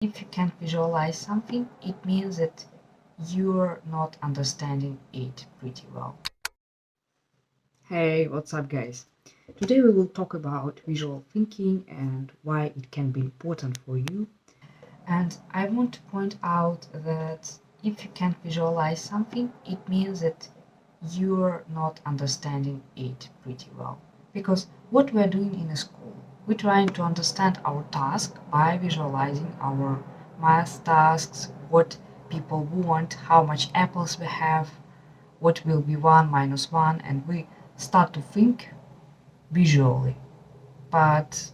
If you can't visualize something, it means that you're not understanding it pretty well. Hey, what's up, guys? Today we will talk about visual thinking and why it can be important for you. And I want to point out that if you can't visualize something, it means that you're not understanding it pretty well. Because what we're doing in a school, we're trying to understand our task by visualizing our math tasks, what people want, how much apples we have, what will be 1 minus 1, and we start to think visually. But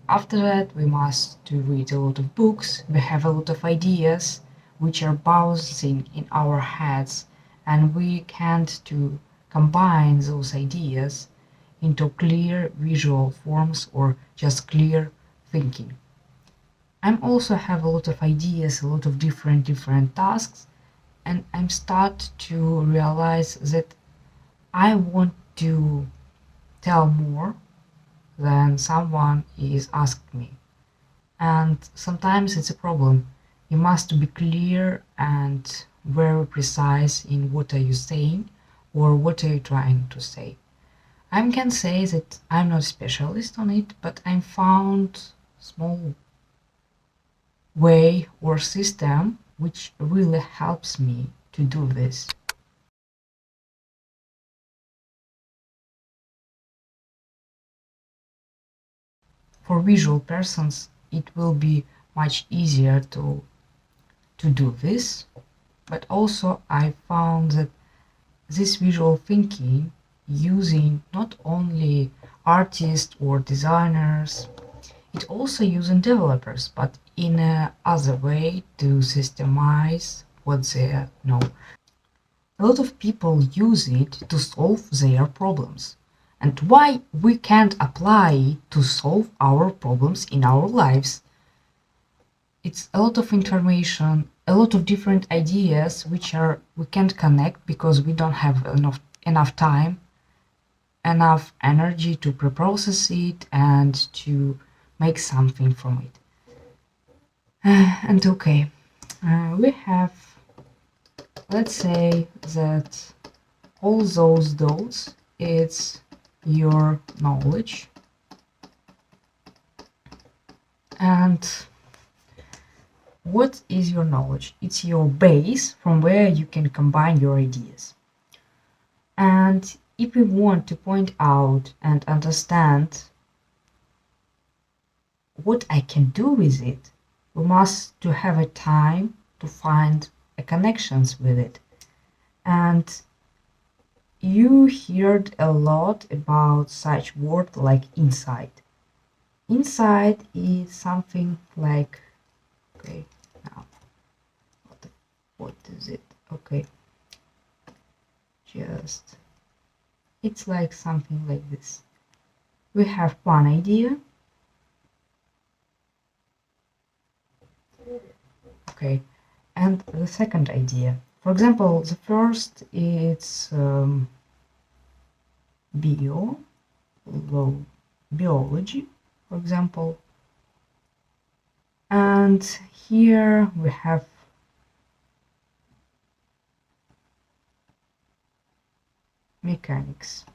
after that, we must to read a lot of books, we have a lot of ideas which are bouncing in our heads, and we can't to combine those ideas into clear visual forms or just clear thinking. I'm also have a lot of ideas, a lot of different tasks, and I'm start to realize that I want to tell more than someone is asked me. And sometimes it's a problem. You must be clear and very precise in what are you saying or what are you trying to say. I can say that I'm not a specialist on it, but I found small way or system which really helps me to do this. For visual persons, it will be much easier to do this, but also I found that this visual thinking using not only artists or designers, it also using developers, but in a other way to systemize what they know. A lot of people use it to solve their problems. And why we can't apply it to solve our problems in our lives? It's a lot of information, a lot of different ideas which are we can't connect because we don't have enough time, enough energy to pre-process it and to make something from it. And okay, we have, let's say that all those dots, it's your knowledge, and what is your knowledge? It's your base from where you can combine your ideas. And if we want to point out and understand what I can do with it, we must to have a time to find a connections with it. And you heard a lot about such word like insight. Insight is something like, okay, now what is it? Okay, just it's like something like this. We have one idea. Okay, and the second idea. For example, the first is bio, biology, for example. And here we have mechanics.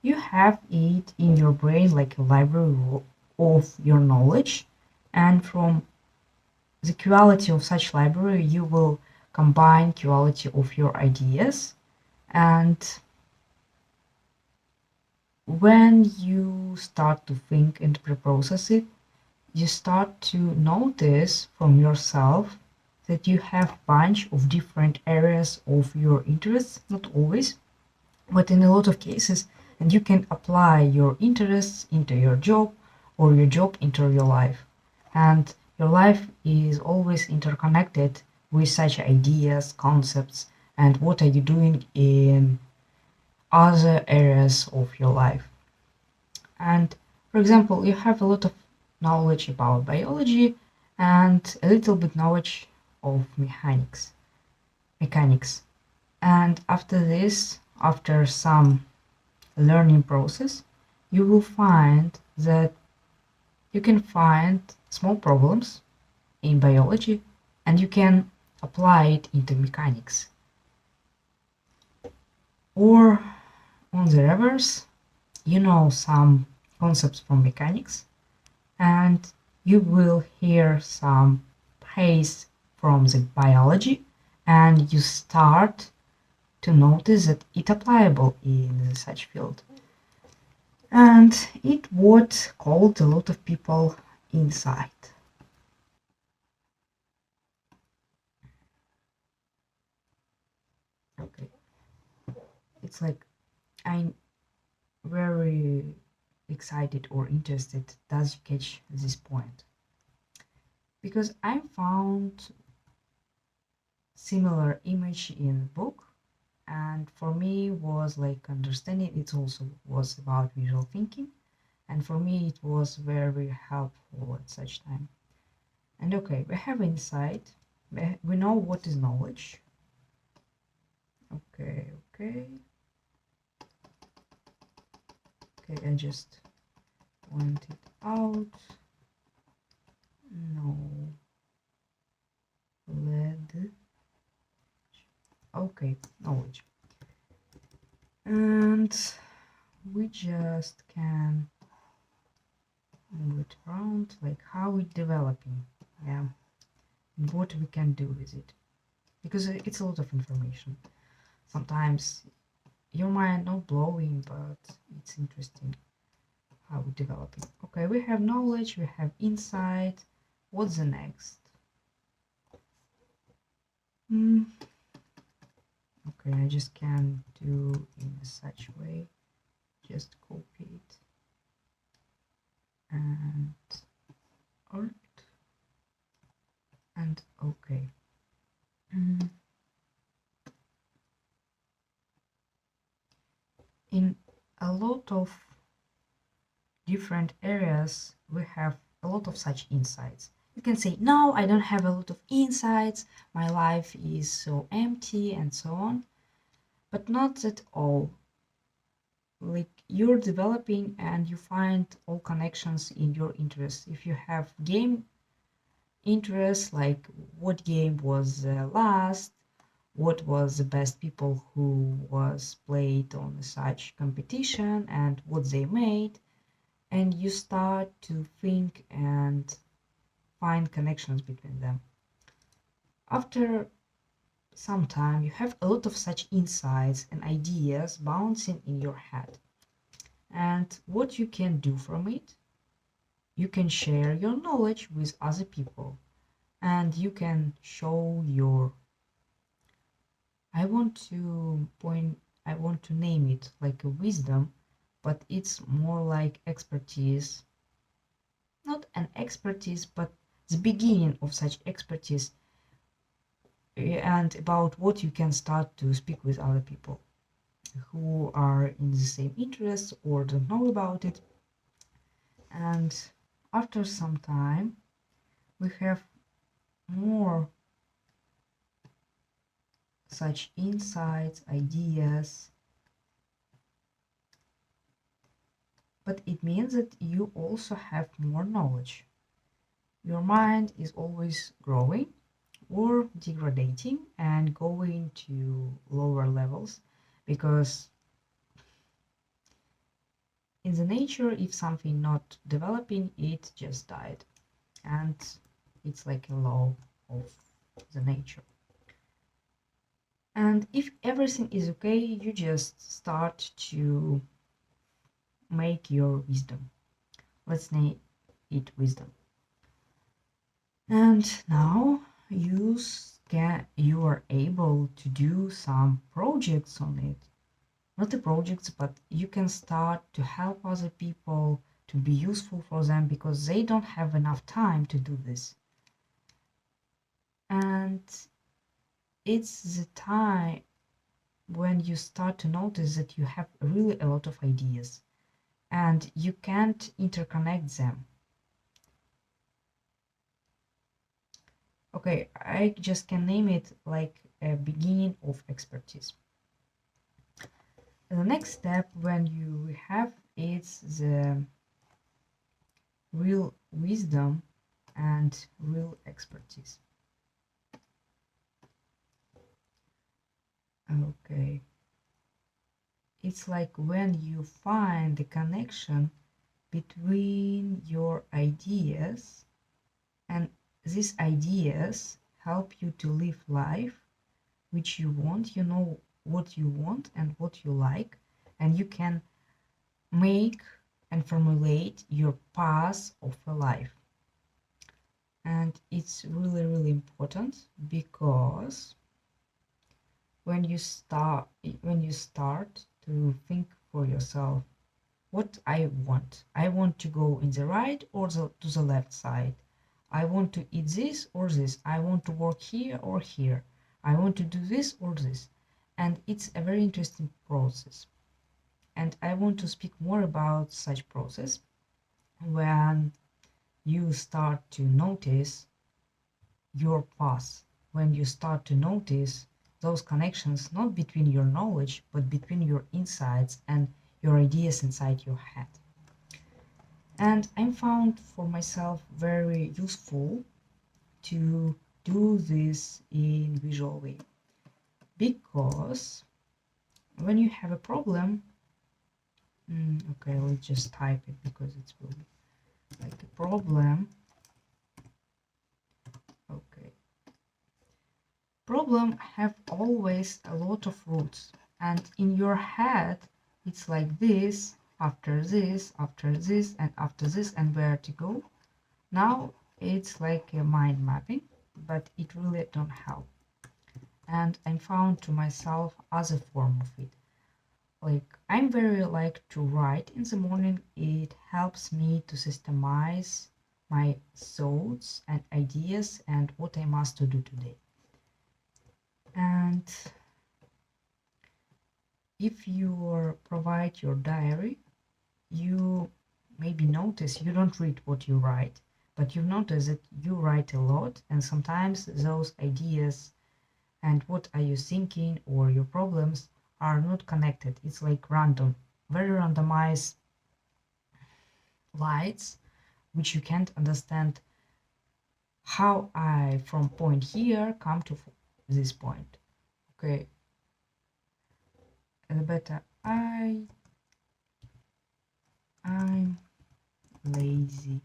You have it in your brain like a library of your knowledge, and from the quality of such library you will combine quality of your ideas, and when you start to think and pre-process it, you start to notice from yourself that you have bunch of different areas of your interests, not always, but in a lot of cases, and you can apply your interests into your job or your job into your life. And your life is always interconnected with such ideas, concepts, and what are you doing in other areas of your life. And for example, you have a lot of knowledge about biology and a little bit knowledge of mechanics. And after this, after some learning process, you will find that you can find small problems in biology, and you can apply it into mechanics. Or on the reverse, you know some concepts from mechanics, and you will hear some praise from the biology, and you start to notice that it applicable in such field. And it what called a lot of people insight. Okay, it's like I'm very excited or interested. Does you catch this point? Because I found similar image in book, and for me was like understanding it also was about visual thinking, and for me it was very helpful at such time. And okay, we have insight, we know what is knowledge. Okay, I just point it out. No lead. Okay, knowledge. And we just can move it around, like how it's developing, yeah, and what we can do with it, because it's a lot of information. Sometimes your mind not blowing, but it's interesting how it's developing. Okay, we have knowledge, we have insight. What's the next? Okay, I just can do in such way, just copy it and alt and okay. In a lot of different areas we have a lot of such insights. You can say, no, I don't have a lot of insights, my life is so empty and so on, but not at all. Like you're developing and you find all connections in your interests. If you have game interests, like what game was last, what was the best people who was played on such competition and what they made, and you start to think and find connections between them. After some time, you have a lot of such insights and ideas bouncing in your head. And what you can do from it, you can share your knowledge with other people, and you can show your, I want to name it like a wisdom, but it's more like expertise. Not an expertise, but the beginning of such expertise, and about what you can start to speak with other people who are in the same interests or don't know about it. And after some time, we have more such insights, ideas, but it means that you also have more knowledge. Your mind is always growing or degrading and going to lower levels, because in the nature, if something not developing, it just died, and it's like a law of the nature. And if everything is okay, you just start to make your wisdom. Let's name it wisdom. And now you are able to do some projects on it. Not the projects, but you can start to help other people, to be useful for them, because they don't have enough time to do this. And it's the time when you start to notice that you have really a lot of ideas and you can't interconnect them. Okay, I just can name it like a beginning of expertise. The next step when you have is the real wisdom. and real expertise. Okay. It's like when you find the connection between your ideas, and these ideas help you to live life which you want. You know what you want and what you like, and you can make and formulate your path of a life. And it's really, really important, because when you start to think for yourself, what I want to go in the right or to the left side. I want to eat this or this. I want to work here or here. I want to do this or this. And it's a very interesting process. And I want to speak more about such process when you start to notice your path, when you start to notice those connections, not between your knowledge, but between your insights and your ideas inside your head. And I found for myself very useful to do this in visual way, because when you have a problem, okay, let's just type it because it will be like a problem. Okay, problem have always a lot of roots, and in your head it's like this, after this, after this, and after this, and where to go. Now it's like a mind mapping, but it really don't help. And I found to myself other form of it. Like I'm very like to write in the morning. It helps me to systemize my thoughts and ideas and what I must to do today. And if you provide your diary, you maybe notice you don't read what you write, but you notice that you write a lot, and sometimes those ideas and what are you thinking or your problems are not connected. It's like random, very randomized lights, which you can't understand how I from point here come to this point. Okay, and better I'm lazy.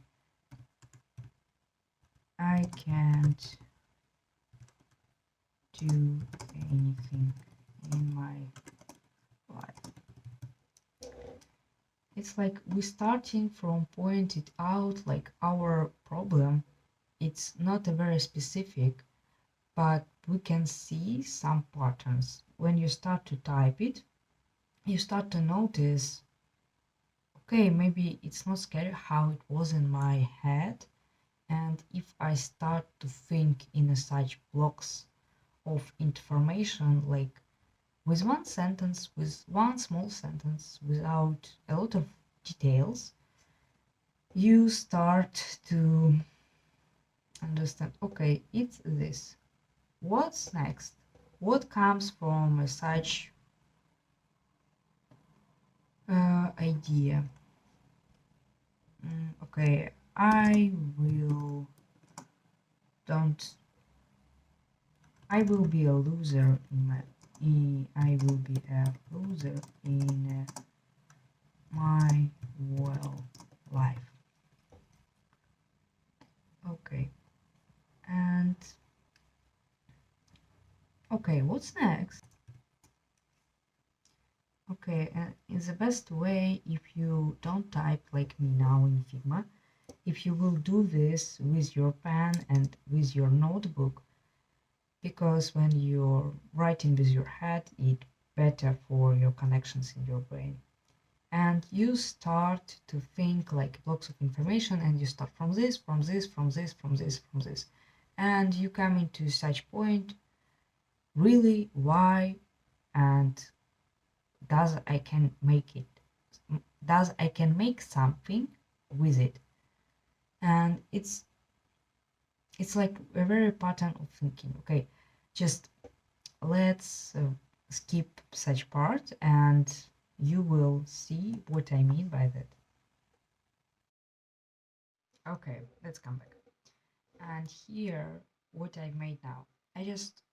I can't do anything in my life. It's like we starting from pointed out like our problem. It's not a very specific, but we can see some patterns. When you start to type it, you start to notice, okay, maybe it's not scary how it was in my head. And if I start to think in such blocks of information, like with one sentence, with one small sentence, without a lot of details, you start to understand, okay, it's this. What's next? What comes from such idea? Okay, I will be a loser I will be a loser in my life. Okay, and okay, what's next? Okay, and it's the best way if you don't type like me now in Figma. If you will do this with your pen and with your notebook, because when you're writing with your head, it's better for your connections in your brain. And you start to think like blocks of information, and you start from this, from this, from this, from this, from this, and you come into such point, really why, and does I can make it, does I can make something with it. And it's like a very pattern of thinking. Okay, just let's skip such part and you will see what I mean by that. Okay, let's come back. And here, what I made now, I just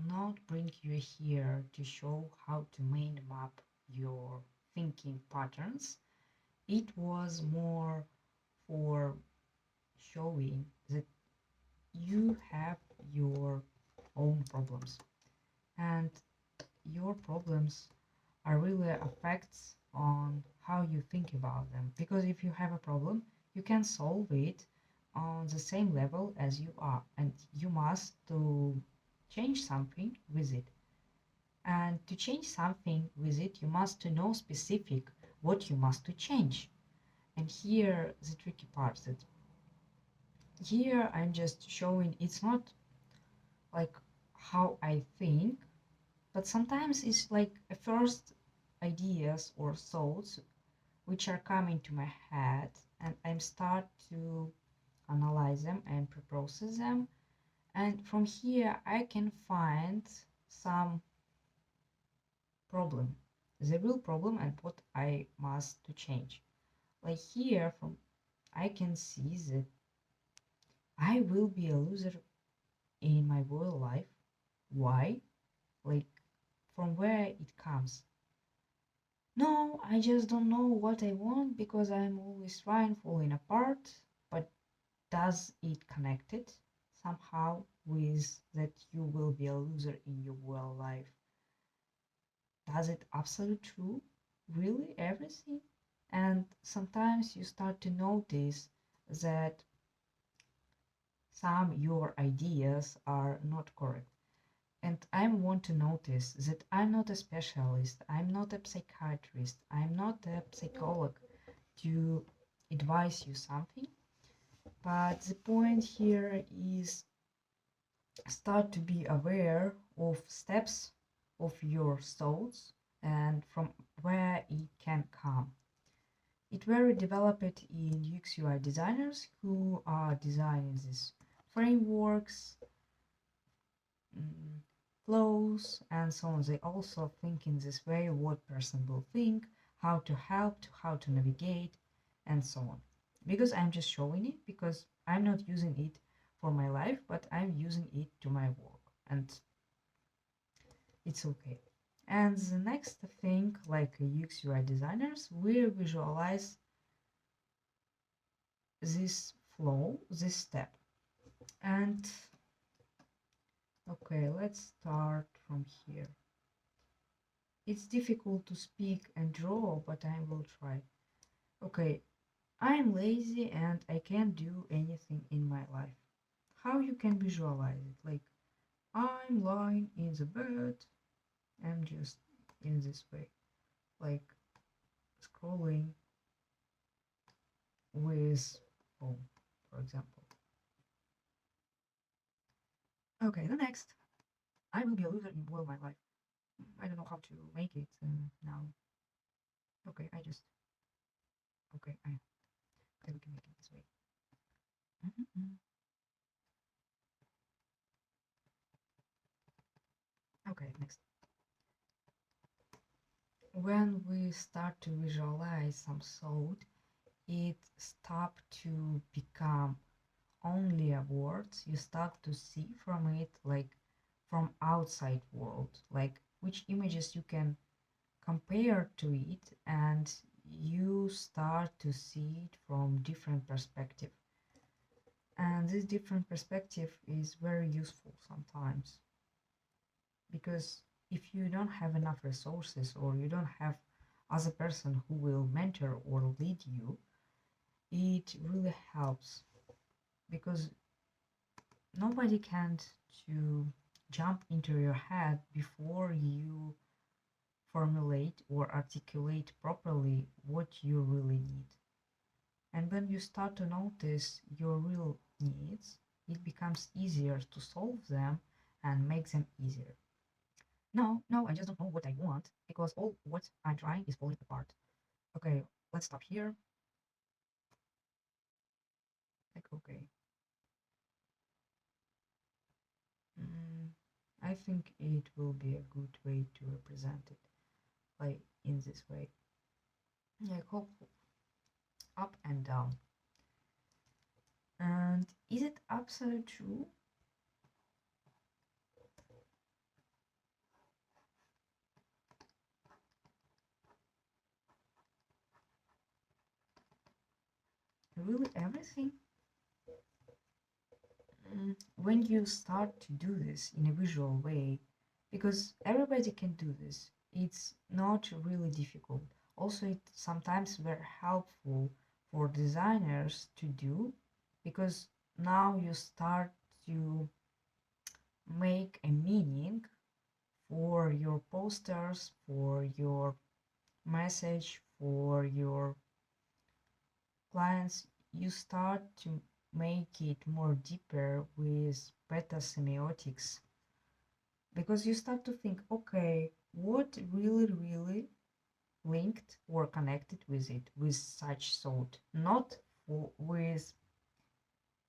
not bring you here to show how to mind map your thinking patterns. It was more for showing that you have your own problems, and your problems are really effects on how you think about them. Because if you have a problem, you can solve it on the same level as you are, and you must to change something with it. And to change something with it, you must to know specific what you must to change. And here the tricky part, that here I'm just showing it's not like how I think, but sometimes it's like a first ideas or thoughts which are coming to my head, and I start to analyze them and process them, and from here I can find some problem, the real problem, and what I must to change. Like here from I can see that I will be a loser in my real life. Why? Like, from where it comes? No, I just don't know what I want because I'm always trying falling apart. But does it connect it somehow with that you will be a loser in your real life? Does it absolutely true? Really everything? And sometimes you start to notice that some your ideas are not correct. And I want to notice that I'm not a specialist, I'm not a psychiatrist, I'm not a psychologist to advise you something. But the point here is start to be aware of steps of your thoughts and from where it can come. It very developed in UX UI designers who are designing these frameworks, mm, flows, and so on. They also think in this way what person will think, how to help, how to navigate, and so on. Because I'm just showing it, because I'm not using it for my life, but I'm using it to my work, and it's okay. And the next thing, like UX UI designers, we visualize this flow, this step. And okay, let's start from here. It's difficult to speak and draw, but I will try. Okay, I'm lazy and I can't do anything in my life. How you can visualize it? Like, I'm lying in the bed, I'm just in this way, like scrolling with phone, for example. Okay, the next. I will be a loser in all my life. I don't know how to make it now. Okay, I just. Okay, we can make it this way. Mhm. Okay, next. When we start to visualize some thought, it stop to become only a word. You start to see from it like from outside world, like which images you can compare to it, and you start to see it from different perspective. And this different perspective is very useful sometimes, because if you don't have enough resources or you don't have other person who will mentor or lead you, it really helps, because nobody can to jump into your head before you formulate or articulate properly what you really need. And when you start to notice your real needs, it becomes easier to solve them and make them easier. No, no, I just don't know what I want because all what I'm trying is falling apart. Okay, let's stop here. Like, okay. Mm, I think it will be a good way to represent it, like in this way. Like, hope up and down. And is it absolutely true? Really everything? When you start to do this in a visual way, because everybody can do this, it's not really difficult. Also, it's sometimes very helpful for designers to do, because now you start to make a meaning for your posters, for your message, for your clients. You start to make it more deeper with better semiotics, because you start to think, okay, what really linked or connected with it, with such thought, not with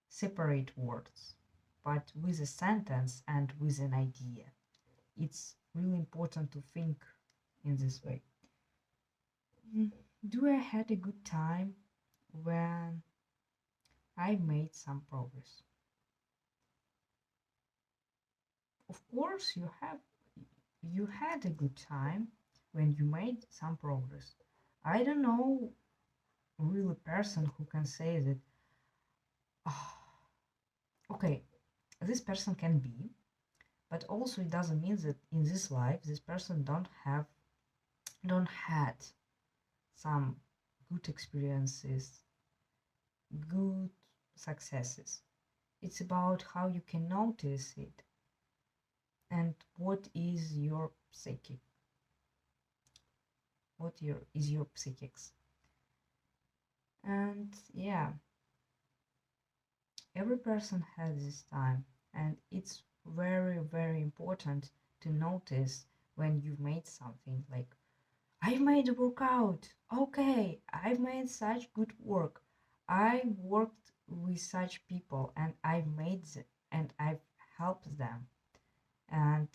separate words, but with a sentence and with an idea. It's really important to think in this way. Mm, Do I had a good time when I made some progress? Of course, you had a good time when you made some progress. I don't know really person who can say that, oh, okay, this person can be, but also it doesn't mean that in this life this person don't had some good experiences, good successes. It's about how you can notice it and what is your psychic, is your psychics. And yeah, every person has this time, and it's very important to notice when you've made something like, I've made a workout. Okay, I've made such good work. I worked with such people and I've made them and I've helped them. And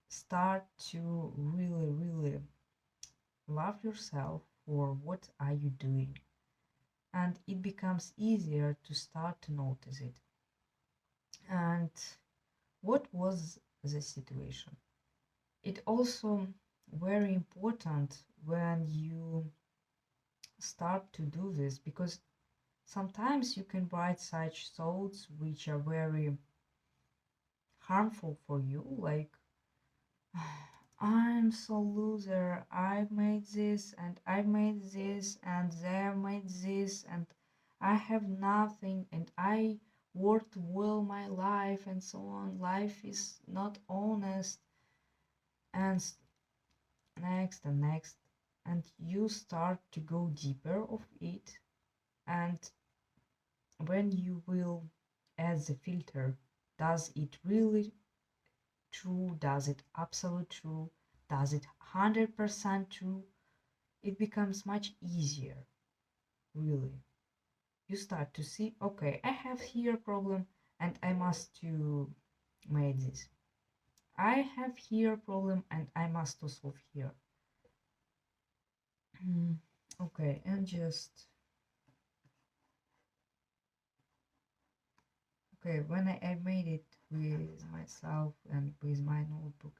start to really love yourself for what are you doing. And it becomes easier to start to notice it. And what was the situation? It also very important when you start to do this, because sometimes you can write such thoughts which are very harmful for you, like, I'm so loser, I've made this and I've made this and they've made this and I have nothing and I worked well my life and so on, life is not honest, and next, and you start to go deeper of it. And when you will add the filter, does it really true, does it absolute true, does it 100% true, it becomes much easier, really. You start to see, okay, I have here a problem and I must to make this. I have here a problem and I must to solve here. Okay, and just, okay, when I made it with myself and with my notebook,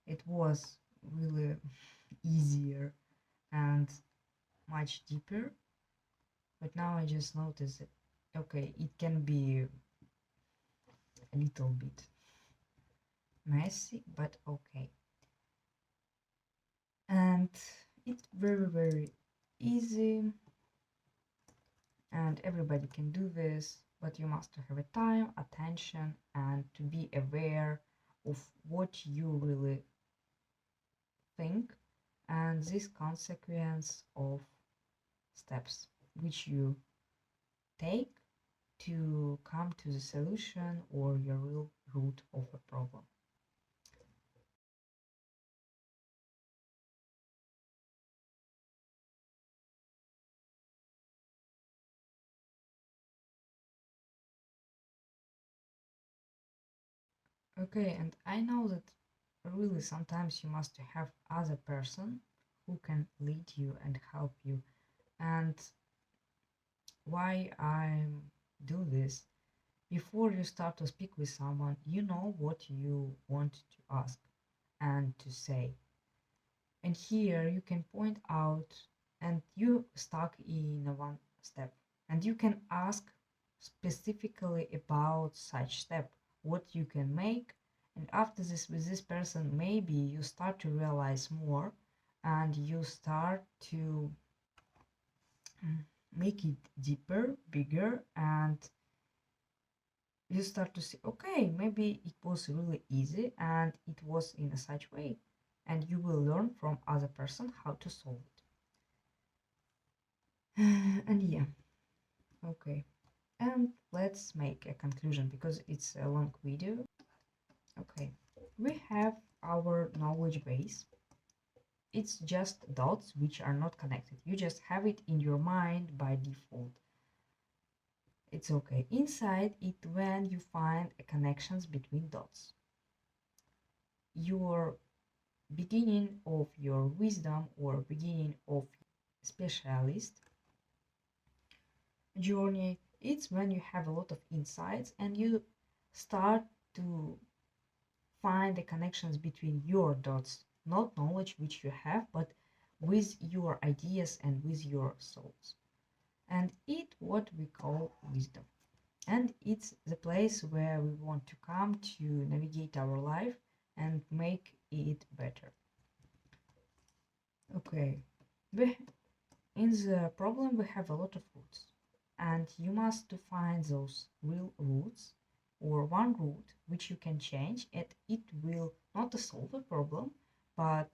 it was really easier and much deeper. But now I just noticed that, okay, it can be a little bit messy, but okay. And it's very easy, and everybody can do this, but you must have a time, attention, and to be aware of what you really think, and this consequence of steps which you take to come to the solution or your real root of a problem. Okay, and I know that really sometimes you must have other person who can lead you and help you. And why I'm do this, before you start to speak with someone, you know what you want to ask and to say. And here you can point out, and you stuck in one step, and you can ask specifically about such step, what you can make. And after this, with this person, maybe you start to realize more, and you start to make it deeper, bigger, and you start to see, okay, maybe it was really easy and it was in a such way, and you will learn from other person how to solve it. And yeah, okay, and let's make a conclusion because it's a long video. Okay, we have our knowledge base. It's just dots which are not connected. You just have it in your mind by default. It's okay. Inside it, when you find connections between dots, your beginning of your wisdom or beginning of specialist journey, it's when you have a lot of insights and you start to find the connections between your dots, not knowledge which you have, but with your ideas and with your souls. And it what we call wisdom. And it's the place where we want to come to navigate our life and make it better. Okay, in the problem we have a lot of roots, and you must to find those real roots or one root which you can change, and it will not solve a problem but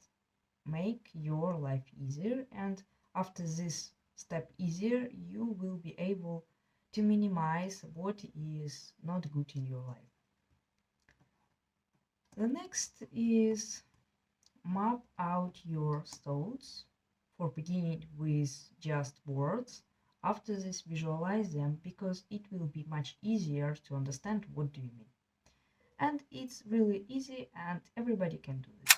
make your life easier. And after this step easier, you will be able to minimize what is not good in your life. The next is map out your thoughts, for beginning with just words. After this, visualize them because it will be much easier to understand what do you mean. And it's really easy and everybody can do this.